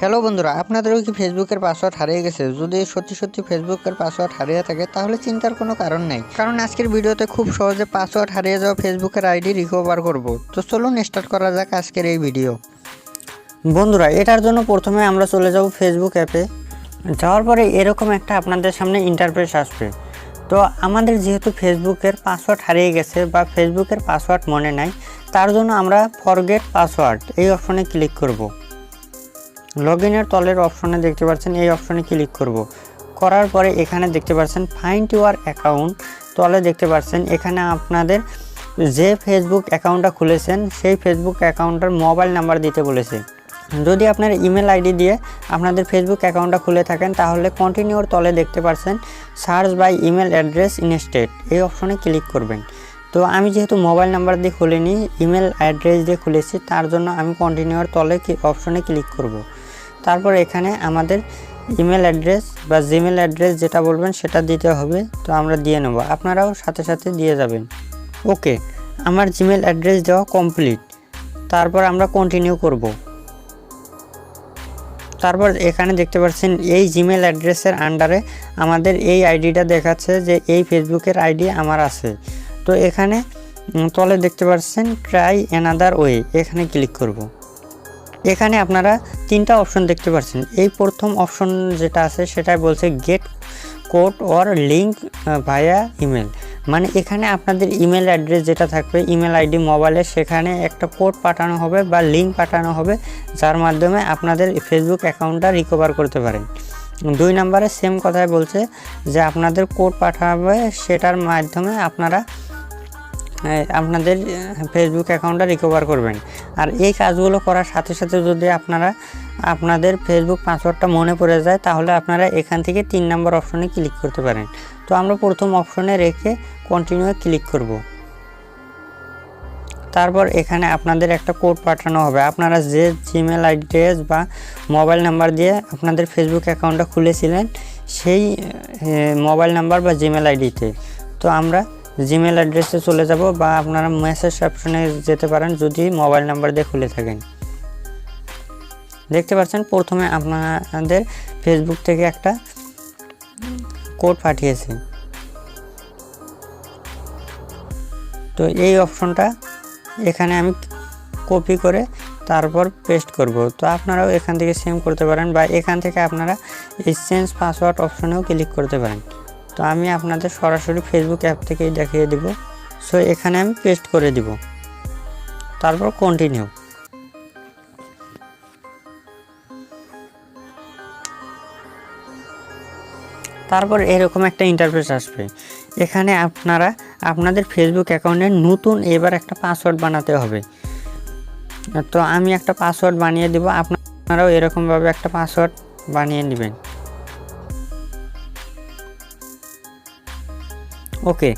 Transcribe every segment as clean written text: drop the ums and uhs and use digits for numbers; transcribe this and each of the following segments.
Hello বন্ধুরা, আপনাদেরও কি ফেসবুকের পাসওয়ার্ড হারিয়ে গেছে? যদি সত্যি ফেসবুকের পাসওয়ার্ড হারিয়ে থাকে তাহলে চিন্তার কোনো কারণ নেই, কারণ আজকের ভিডিওতে খুব সহজে পাসওয়ার্ড হারিয়ে যাওয়া ফেসবুকের আইডি রিকভার করব। তো চলুন স্টার্ট করা যাক আজকের এই ভিডিও। বন্ধুরা, এটার জন্য প্রথমে আমরা চলে যাব ফেসবুক অ্যাপে। যাওয়ার পরে এরকম একটা আপনাদের সামনে ইন্টারফেস আসবে। তো আমাদের যেহেতু ফেসবুকের পাসওয়ার্ড হারিয়ে গেছে বা ফেসবুকের পাসওয়ার্ড মনে নাই, তার জন্য আমরা ফরগেট পাসওয়ার্ড এই অপশনে ক্লিক করব। লগইনের তলের অপশনে দেখতে পাচ্ছেন, এই অপশনে ক্লিক করব। করার পরে এখানে দেখতে পাচ্ছেন ফাইন্ড ইউর অ্যাকাউন্ট, তলে দেখতে পাচ্ছেন এখানে আপনাদের যে ফেসবুক অ্যাকাউন্টটা খুলেছেন সেই ফেসবুক অ্যাকাউন্টের মোবাইল নাম্বার দিতে বলেছে। যদি আপনার ইমেল আইডি দিয়ে আপনাদের ফেসবুক অ্যাকাউন্টটা খুলে থাকেন তাহলে কন্টিনিউর তলে দেখতে পাচ্ছেন search by email address instead, এই অপশনে ক্লিক করবেন। তো আমি যেহেতু মোবাইল নাম্বার দিয়ে খুলিনি, ইমেল অ্যাড্রেস দিয়ে খুলেছি, তার জন্য আমি কন্টিনিউর তলে অপশনে ক্লিক করব। তারপর এখানে আমাদের ইমেল অ্যাড্রেস বা জিমেল অ্যাড্রেস যেটা বলবেন সেটা দিতে হবে। তো আমরা দিয়ে নেব, আপনারাও সাথে সাথে দিয়ে যাবেন। ওকে, আমার জিমেল অ্যাড্রেস দেওয়া কমপ্লিট। তারপর আমরা কন্টিনিউ করব। তারপর এখানে দেখতে পাচ্ছেন এই জিমেল অ্যাড্রেসের আন্ডারে আমাদের এই আইডিটা দেখাচ্ছে যে এই ফেসবুকের আইডি আমার আছে। তো এখানে তলে দেখতে পাচ্ছেন ট্রাই অ্যানাদার ওয়ে, এখানে ক্লিক করব। এখানে আপনারা তিনটা অপশন দেখতে পাচ্ছেন। এই প্রথম অপশন যেটা আছে সেটাই বলছে gate code or link via email, মানে এখানে আপনাদের ইমেল অ্যাড্রেস যেটা থাকবে, ইমেল আইডি মোবাইলে, সেখানে একটা কোড পাঠানো হবে বা লিঙ্ক পাঠানো হবে যার মাধ্যমে আপনাদের ফেসবুক অ্যাকাউন্টটা রিকভার করতে পারেন। 2 নম্বরে সেম কথাই বলছে যে আপনাদের কোড পাঠাবে, সেটার মাধ্যমে আপনারা আপনাদের ফেসবুক অ্যাকাউন্টটা রিকভার করবেন। আর এই কাজগুলো করার সাথে সাথে যদি আপনাদের ফেসবুক পাসওয়ার্ডটা মনে পড়ে যায় তাহলে আপনারা এখান থেকে 3 নম্বর অপশনে ক্লিক করতে পারেন। তো আমরা প্রথম অপশনে রেখে কন্টিনিউ ক্লিক করব। তারপর এখানে আপনাদের একটা কোড পাঠানো হবে, আপনারা যে জিমেল অ্যাড্রেস বা মোবাইল নাম্বার দিয়ে আপনাদের ফেসবুক অ্যাকাউন্টটা খুলেছিলেন সেই মোবাইল নাম্বার বা জিমেল আইডিতে। তো আমরা জিমেল অ্যাড্রেসে চলে যাব বা আপনারা মেসেজ অপশনে যেতে পারেন যদি মোবাইল নাম্বার দিয়ে খুলে থাকেন। দেখতে পাচ্ছেন প্রথমে আপনাদের ফেসবুক থেকে একটা কোড পাঠিয়েছে। তো এই অপশনটা এখানে আমি কপি করে তারপর পেস্ট করব। তো আপনারাও এখান থেকে সেম করতে পারেন বা এখান থেকে আপনারা এক্সচেঞ্জ পাসওয়ার্ড অপশনেও ক্লিক করতে পারেন। তো আমি আপনাদের সরাসরি ফেসবুক অ্যাপ থেকেই দেখিয়ে দিব। সো এখানে আমি পেস্ট করে দিব, তারপর কন্টিনিউ। তারপর এরকম একটা ইন্টারফেস আসবে। এখানে আপনারা আপনাদের ফেসবুক অ্যাকাউন্টে নতুন এবার একটা পাসওয়ার্ড বানাতে হবে। তো আমি একটা পাসওয়ার্ড বানিয়ে দেব, আপনারাও এরকমভাবে একটা পাসওয়ার্ড বানিয়ে নেবেন। ওকে,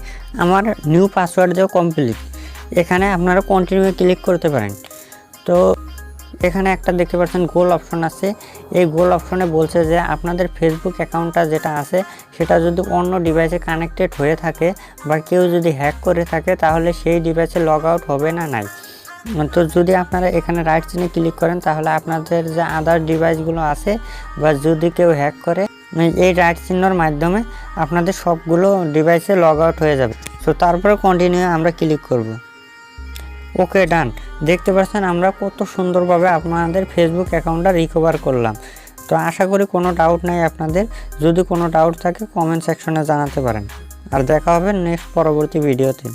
আমার নিউ পাসওয়ার্ড দেওয়া কমপ্লিট। এখানে আপনারা কন্টিনিউ ক্লিক করতে পারেন। তো এখানে একটা দেখতে পাচ্ছেন গোল অপশন আছে। এই গোল অপশনে বলছে যে আপনাদের ফেসবুক অ্যাকাউন্টটা যেটা আছে সেটা যদি অন্য ডিভাইসে কানেক্টেড হয়ে থাকে বা কেউ যদি হ্যাক করে থাকে তাহলে সেই ডিভাইসে লগ আউট হবে না নাই। তো যদি আপনারা এখানে রাইট চিহ্নে ক্লিক করেন তাহলে আপনাদের যে আদার ডিভাইসগুলো আছে বা যদি কেউ হ্যাক করে, এই রাইট চিহ্নর মাধ্যমে আপনাদের সবগুলো ডিভাইসে লগ আউট হয়ে যাবে। তো তারপরে কন্টিনিউ আমরা ক্লিক করব। ওকে, ডান। দেখতে পাচ্ছেন আমরা কত সুন্দরভাবে আপনাদের ফেসবুক অ্যাকাউন্টটা রিকভার করলাম। তো আশা করি কোনো ডাউট নাই আপনাদের। যদি কোনো ডাউট থাকে কমেন্ট সেকশনে জানাতে পারেন। আর দেখা হবে নেক্সট পরবর্তী ভিডিওতে।